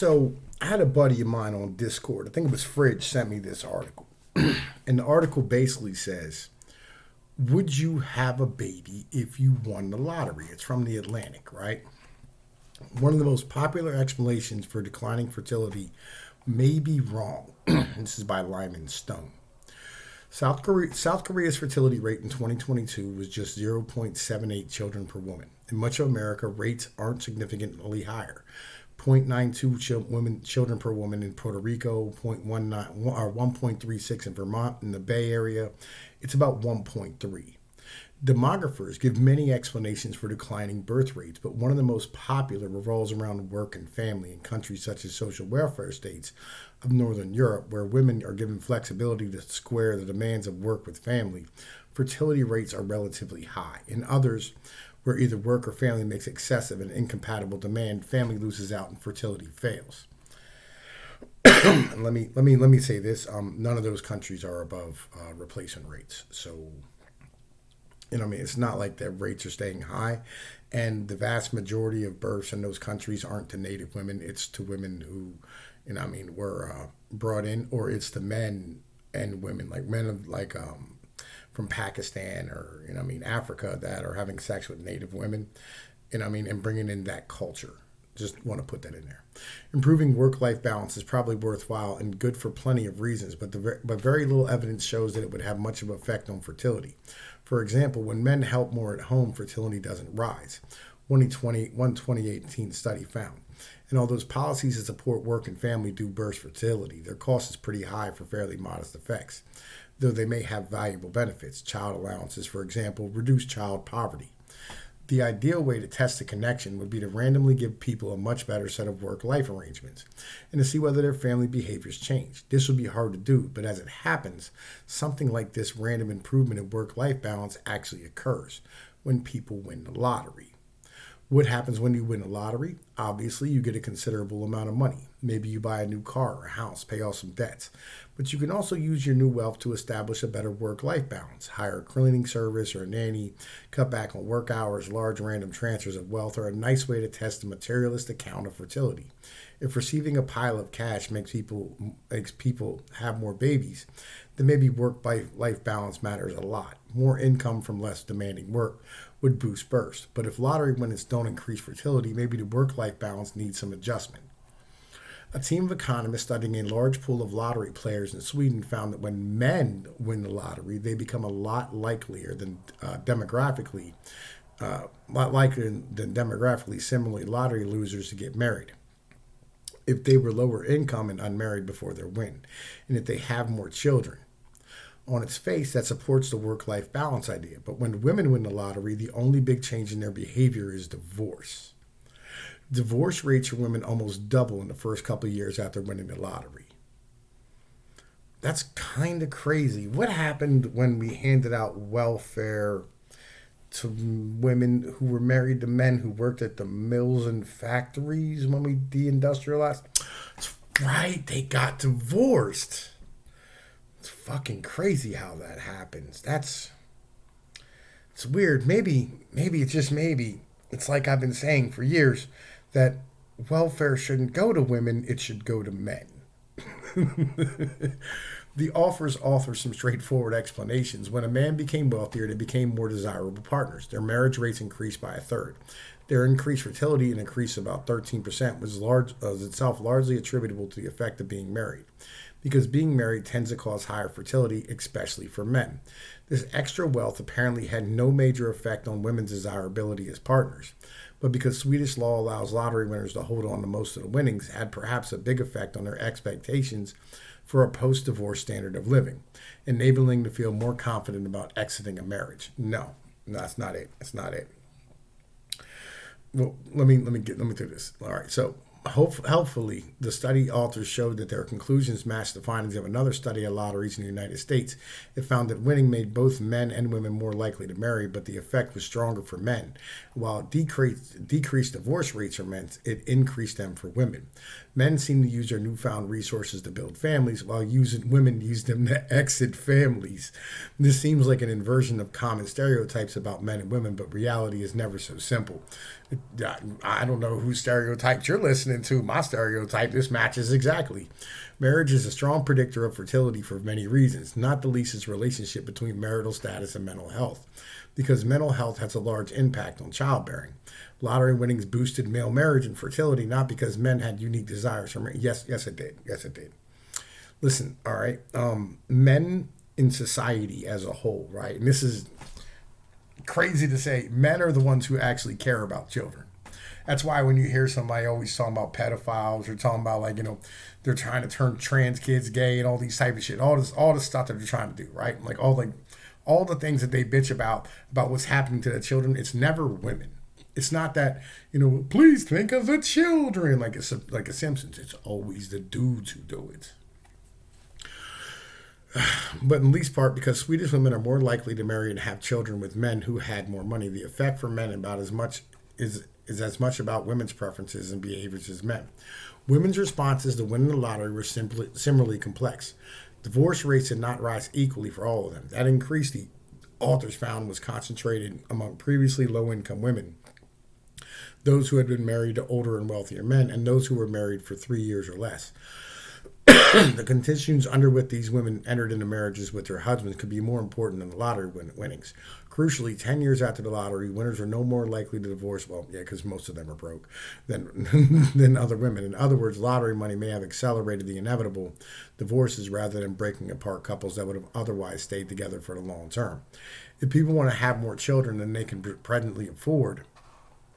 So I had a buddy of mine on Discord. I think it was Fridge sent me this article, and the article basically says, "Would you have a baby if you won the lottery?" It's from the Atlantic, right? One of the most popular explanations for declining fertility may be wrong. This is by Lyman Stone. South Korea's fertility rate in 2022 was just 0.78 children per woman. In much of America, rates aren't significantly higher. 0.92 children per woman in Puerto Rico, 0.19 or 1.36 in Vermont. In the Bay Area, it's about 1.3. Demographers give many explanations for declining birth rates, but one of the most popular revolves around work and family in countries such as social welfare states of Northern Europe, where women are given flexibility to square the demands of work with family. Fertility rates are relatively high. In others, where either work or family makes excessive and incompatible demand, family loses out and fertility fails. And let me say this: none of those countries are above replacement rates. So it's not like the rates are staying high, and the vast majority of births in those countries aren't to native women. It's to women who, were brought in, or it's to men and women, like men of from Pakistan or Africa that are having sex with native women, and bringing in that culture. Just want to put that in there. Improving work-life balance is probably worthwhile and good for plenty of reasons, but very little evidence shows that it would have much of an effect on fertility. For example, when men help more at home, fertility doesn't rise. One 2018 study found. And although those policies that support work and family do burst fertility, their cost is pretty high for fairly modest effects, though they may have valuable benefits. Child allowances, for example, reduce child poverty. The ideal way to test the connection would be to randomly give people a much better set of work-life arrangements and to see whether their family behaviors change. This would be hard to do, but as it happens, something like this random improvement in work-life balance actually occurs when people win the lottery. What happens when you win a lottery? Obviously, you get a considerable amount of money. Maybe you buy a new car or a house, pay off some debts. But you can also use your new wealth to establish a better work-life balance. Hire a cleaning service or a nanny, cut back on work hours. Large random transfers of wealth are a nice way to test the materialist account of fertility. If receiving a pile of cash makes people have more babies, then maybe work-life balance matters a lot. More income from less demanding work would boost births. But if lottery winners don't increase fertility, maybe the work-life balance needs some adjustment. A team of economists studying a large pool of lottery players in Sweden found that when men win the lottery, they become a lot likelier than demographically similarly lottery losers to get married if they were lower income and unmarried before their win, and if they have more children. On its face, that supports the work-life balance idea. But when women win the lottery, the only big change in their behavior is divorce. Divorce rates for women almost double in the first couple of years after winning the lottery. That's kind of crazy. What happened when we handed out welfare to women who were married to men who worked at the mills and factories when we deindustrialized? That's right, they got divorced. It's fucking crazy how that happens. It's weird. Maybe it's just maybe. It's like I've been saying for years that welfare shouldn't go to women, it should go to men. The authors offer some straightforward explanations. When a man became wealthier, they became more desirable partners. Their marriage rates increased by a third. Their increased fertility, an increase of about 13%, was itself largely attributable to the effect of being married, because being married tends to cause higher fertility, especially for men. This extra wealth apparently had no major effect on women's desirability as partners, but because Swedish law allows lottery winners to hold on to most of the winnings, had perhaps a big effect on their expectations for a post-divorce standard of living, enabling them to feel more confident about exiting a marriage. No, that's not it. That's not it. Well, let me do this. All right, so helpfully, the study authors showed that their conclusions matched the findings of another study of lotteries in the United States. It found that winning made both men and women more likely to marry, but the effect was stronger for men. While it decreased divorce rates for men, it increased them for women. Men seem to use their newfound resources to build families, while women use them to exit families. This seems like an inversion of common stereotypes about men and women, but reality is never so simple. I don't know whose stereotypes you're listening listening to my stereotype, this matches exactly. Marriage is a strong predictor of fertility for many reasons, not the least its relationship between marital status and mental health, because mental health has a large impact on childbearing. Lottery winnings boosted male marriage and fertility, not because men had unique desires for marriage. Yes, it did. Yes, it did. Listen, all right. Men in society as a whole, right? And this is crazy to say, men are the ones who actually care about children. That's why when you hear somebody always talking about pedophiles or talking about like, they're trying to turn trans kids gay and all these type of shit, all this stuff that they're trying to do, right? Like all the things that they bitch about what's happening to the children, it's never women. It's not that, please think of the children like a Simpsons. It's always the dudes who do it. But in least part because Swedish women are more likely to marry and have children with men who had more money. The effect for men about as much is as much about women's preferences and behaviors as men. Women's responses to winning the lottery were similarly complex. Divorce rates did not rise equally for all of them. That increase, the authors found, was concentrated among previously low-income women, those who had been married to older and wealthier men, and those who were married for 3 years or less. The conditions under which these women entered into marriages with their husbands could be more important than the lottery winnings. Crucially, 10 years after the lottery, winners are no more likely to divorce, because most of them are broke, than other women. In other words, lottery money may have accelerated the inevitable divorces rather than breaking apart couples that would have otherwise stayed together for the long term. If people want to have more children than they can presently afford,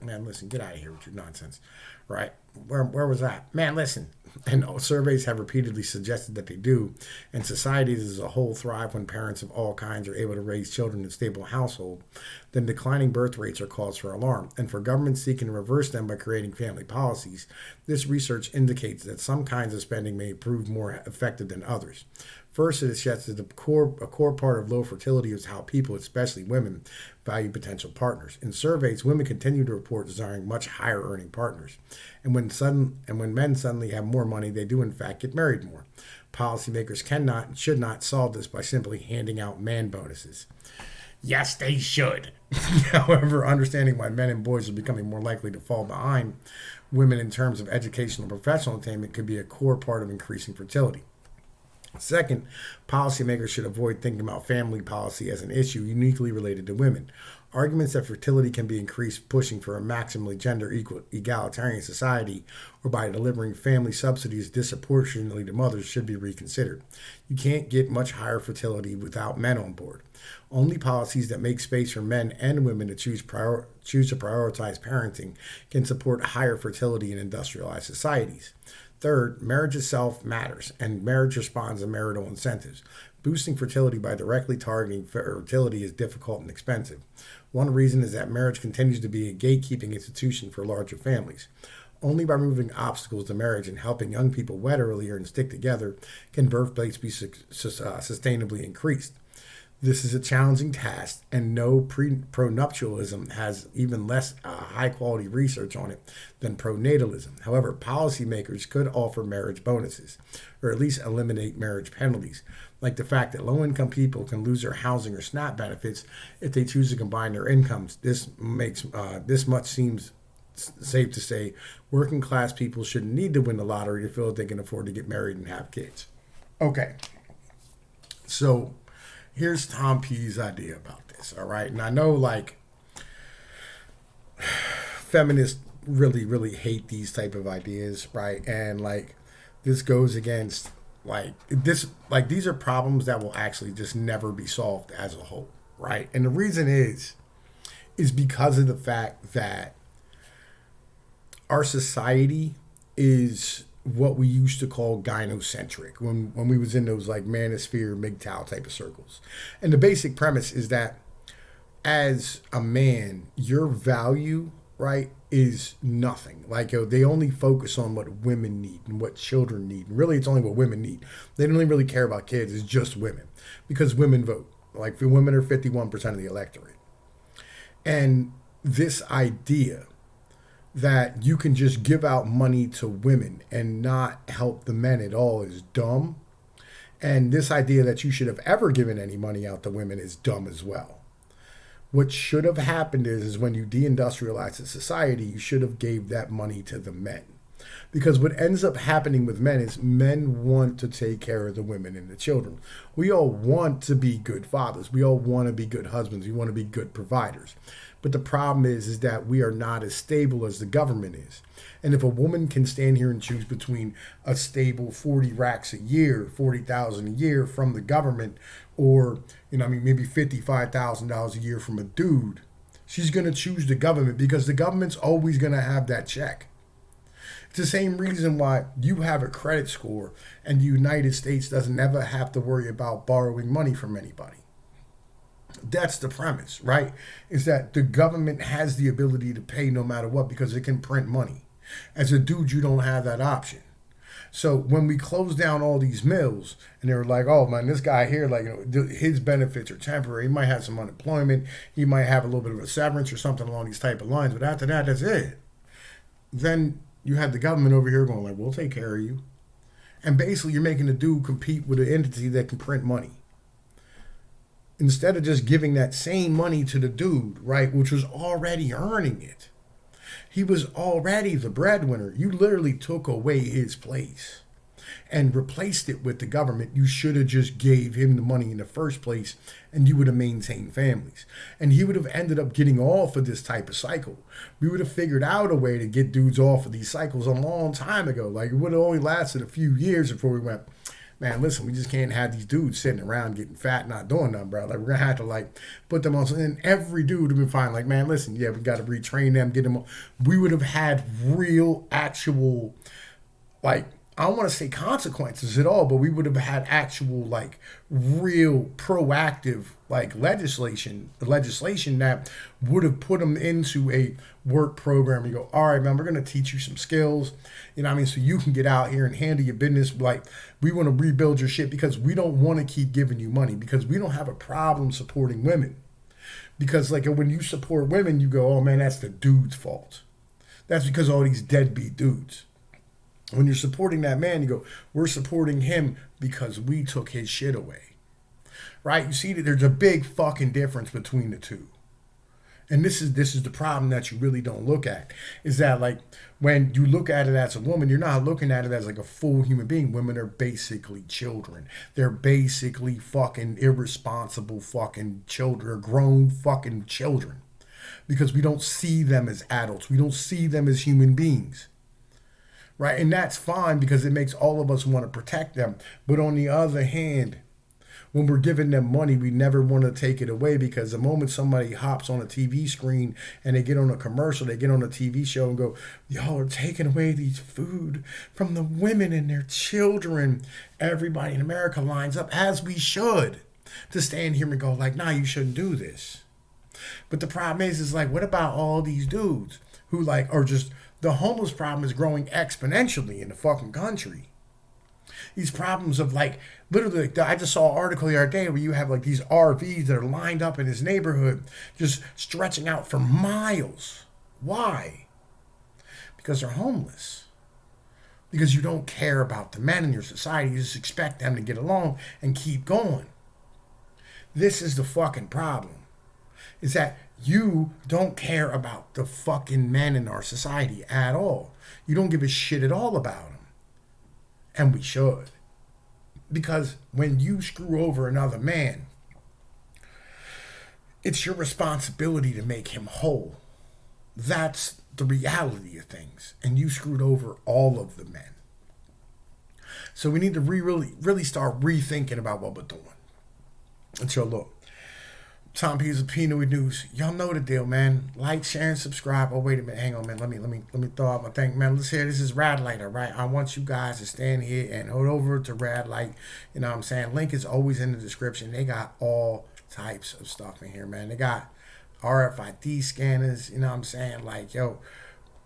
man, listen, get out of here with your nonsense, right? Where was that? Man, listen. And surveys have repeatedly suggested that they do. And societies as a whole thrive when parents of all kinds are able to raise children in a stable household. Then declining birth rates are cause for alarm. And for governments seeking to reverse them by creating family policies, this research indicates that some kinds of spending may prove more effective than others. First, it suggests that a core part of low fertility is how people, especially women, value potential partners. In surveys, women continue to report desiring much higher earning partners. And when men suddenly have more money, they do in fact get married more. Policymakers cannot and should not solve this by simply handing out man bonuses. Yes, they should. However, understanding why men and boys are becoming more likely to fall behind women in terms of educational and professional attainment could be a core part of increasing fertility. Second, policymakers should avoid thinking about family policy as an issue uniquely related to women. Arguments that fertility can be increased pushing for a maximally gender egalitarian society or by delivering family subsidies disproportionately to mothers should be reconsidered. You can't get much higher fertility without men on board. Only policies that make space for men and women to choose to prioritize parenting can support higher fertility in industrialized societies. Third, marriage itself matters, and marriage responds to marital incentives. Boosting fertility by directly targeting fertility is difficult and expensive. One reason is that marriage continues to be a gatekeeping institution for larger families. Only by removing obstacles to marriage and helping young people wed earlier and stick together can birth rates be sustainably increased. This is a challenging task, and no pronuptialism has even less high-quality research on it than pronatalism. However, policymakers could offer marriage bonuses, or at least eliminate marriage penalties, like the fact that low-income people can lose their housing or SNAP benefits if they choose to combine their incomes. This much seems safe to say working-class people shouldn't need to win the lottery to feel that they can afford to get married and have kids. Okay, so here's Tom P's idea about this, all right? And I know, feminists really, really hate these type of ideas, right? And, this goes against, these are problems that will actually just never be solved as a whole, right? And the reason is because of the fact that our society is what we used to call gynocentric when we was in those manosphere, MGTOW type of circles. And the basic premise is that as a man, your value, right, is nothing. They only focus on what women need and what children need. And really, it's only what women need. They don't really care about kids. It's just women because women vote. Women are 51% of the electorate. And this idea that you can just give out money to women and not help the men at all is dumb. And this idea that you should have ever given any money out to women is dumb as well. What should have happened is when you deindustrialized the society, you should have gave that money to the men. Because what ends up happening with men is men want to take care of the women and the children. We all want to be good fathers. We all want to be good husbands. We want to be good providers. But the problem is that we are not as stable as the government is. And if a woman can stand here and choose between a stable 40 racks a year, 40,000 a year from the government, or, maybe $55,000 a year from a dude, she's going to choose the government because the government's always going to have that check. It's the same reason why you have a credit score and the United States doesn't ever have to worry about borrowing money from anybody. That's the premise, right? Is that the government has the ability to pay no matter what because it can print money. As a dude, you don't have that option. So when we close down all these mills and they're like, oh man, this guy here, his benefits are temporary. He might have some unemployment. He might have a little bit of a severance or something along these type of lines. But after that, that's it. Then you have the government over here going we'll take care of you. And basically you're making the dude compete with an entity that can print money. Instead of just giving that same money to the dude, right, which was already earning it. He was already the breadwinner. You literally took away his place and replaced it with the government. You should have just gave him the money in the first place and you would have maintained families. And he would have ended up getting off of this type of cycle. We would have figured out a way to get dudes off of these cycles a long time ago. It would have only lasted a few years before we went, man, listen, we just can't have these dudes sitting around getting fat, not doing nothing, bro. We're going to have to, put them on. And every dude would have been fine. Man, listen, yeah, we got to retrain them, get them on. We would have had real, actual, I don't want to say consequences at all, but we would have had actual, real proactive, legislation that would have put them into a work program. You go, all right, man, we're going to teach you some skills, so you can get out here and handle your business. We want to rebuild your shit because we don't want to keep giving you money because we don't have a problem supporting women. Because, when you support women, you go, oh, man, that's the dude's fault. That's because of all these deadbeat dudes. When you're supporting that man, you go, we're supporting him because we took his shit away. Right? You see that there's a big fucking difference between the two. And this is the problem that you really don't look at. Is that when you look at it as a woman, you're not looking at it as a full human being. Women are basically children. They're basically fucking irresponsible fucking children, grown fucking children. Because we don't see them as adults. We don't see them as human beings. Right? And that's fine because it makes all of us want to protect them. But on the other hand, when we're giving them money, we never want to take it away because the moment somebody hops on a TV screen and they get on a commercial, they get on a TV show and go, y'all are taking away these food from the women and their children. Everybody in America lines up, as we should, to stand here and go nah, you shouldn't do this. But the problem is what about all these dudes who are just, the homeless problem is growing exponentially in the fucking country. These problems of literally, I just saw an article the other day where you have these RVs that are lined up in his neighborhood, just stretching out for miles. Why? Because they're homeless. Because you don't care about the men in your society. You just expect them to get along and keep going. This is the fucking problem. Is that you don't care about the fucking men in our society at all. You don't give a shit at all about them. And we should. Because when you screw over another man, it's your responsibility to make him whole. That's the reality of things. And you screwed over all of the men. So we need to really start rethinking about what we're doing. And so look, Tom Peter's of Pnoid News. Y'all know the deal, man. Like, share, and subscribe. Oh, wait a minute. Hang on, man. Let me throw out my thing. Man, let's hear. This is Rad Light, all right? I want you guys to stand here and hold over to Rad Light. You know what I'm saying? Link is always in the description. They got all types of stuff in here, man. They got RFID scanners. You know what I'm saying?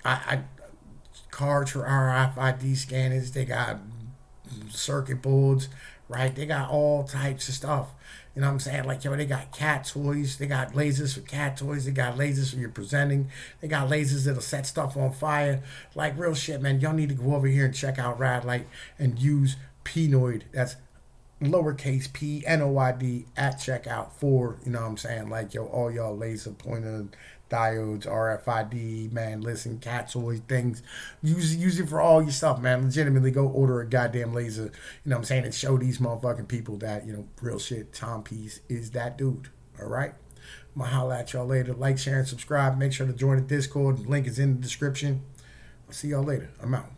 I cards for RFID scanners. They got circuit boards, right? They got all types of stuff. You know what I'm saying? They got cat toys. They got lasers for cat toys. They got lasers for your presenting. They got lasers that'll set stuff on fire. Real shit, man. Y'all need to go over here and check out Rad Light and use Pnoid. That's lowercase Pnoid at checkout for, you know what I'm saying, like, yo, all y'all laser pointer diodes, RFID, man, listen, Catsoid things, use it for all your stuff, man. Legitimately go order a goddamn laser, you know what I'm saying, and show these motherfucking people that, you know, real shit, Tom Peace is that dude. All right, I'm gonna holla at y'all later. Like, share, and subscribe. Make sure to join the Discord. The link is in the description. I'll see y'all later. I'm out.